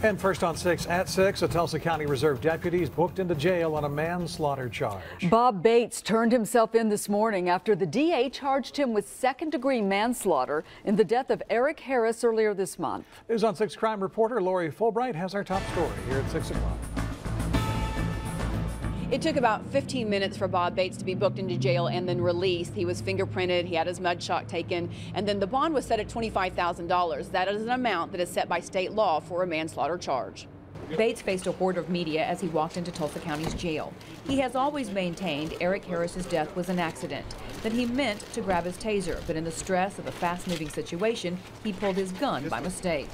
And first on 6 at 6, a Tulsa County Reserve deputy is booked into jail on a manslaughter charge. Bob Bates turned himself in this morning after the DA charged him with second-degree manslaughter in the death of Eric Harris earlier this month. News on 6 crime reporter Lori Fulbright has our top story here at 6 o'clock. It took about 15 minutes for Bob Bates to be booked into jail and then released. He was fingerprinted, he had his mugshot taken, and then the bond was set at $25,000. That is an amount that is set by state law for a manslaughter charge. Bates faced a horde of media as he walked into Tulsa County's jail. He has always maintained Eric Harris's death was an accident, that he meant to grab his taser, but in the stress of a fast-moving situation, he pulled his gun by mistake.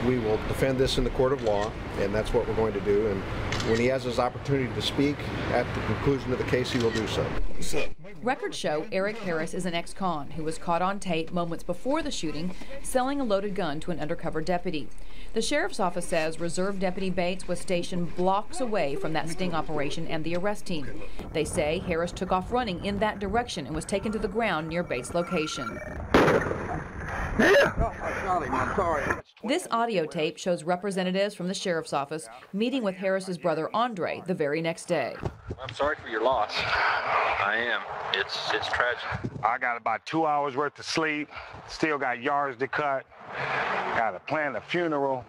We will defend this in the court of law, and that's what we're going to do. And when he has his opportunity to speak at the conclusion of the case, he will do so. Records show Eric Harris is an ex-con who was caught on tape moments before the shooting selling a loaded gun to an undercover deputy. The sheriff's office says Reserve Deputy Bates was stationed blocks away from that sting operation and the arrest team. They say Harris took off running in that direction and was taken to the ground near Bates' location. This audio tape shows representatives from the sheriff's office meeting with Harris's brother Andre the very next day. I'm sorry for your loss. I am. It's tragic. I got about 2 hours worth of sleep, still got yards to cut, got to plan a funeral.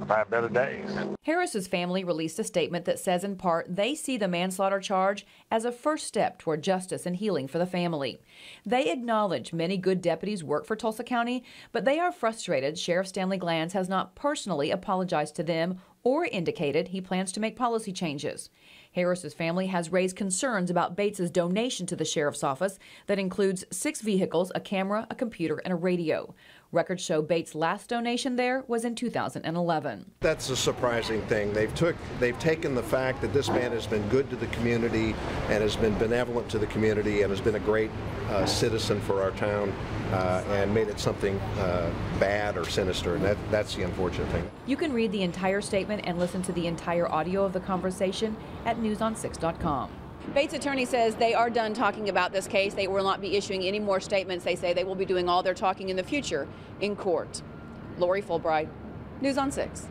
I've had better days. Harris's family released a statement that says in part they see the manslaughter charge as a first step toward justice and healing for the family. They acknowledge many good deputies work for Tulsa County, but they are frustrated Sheriff Stanley Glanz has not personally apologized to them or indicated he plans to make policy changes. Harris's family has raised concerns about Bates's donation to the sheriff's office that includes 6 vehicles, a camera, a computer, and a radio. Records show Bates' last donation there was in 2011. That's a surprising thing. They've taken the fact that this man has been good to the community and has been benevolent to the community and has been a great citizen for our town and made it something bad or sinister, and that's the unfortunate thing. You can read the entire statement and listen to the entire audio of the conversation at newson6.com. Bates' attorney says they are done talking about this case. They will not be issuing any more statements. They say they will be doing all their talking in the future in court. Lori Fulbright, News on 6.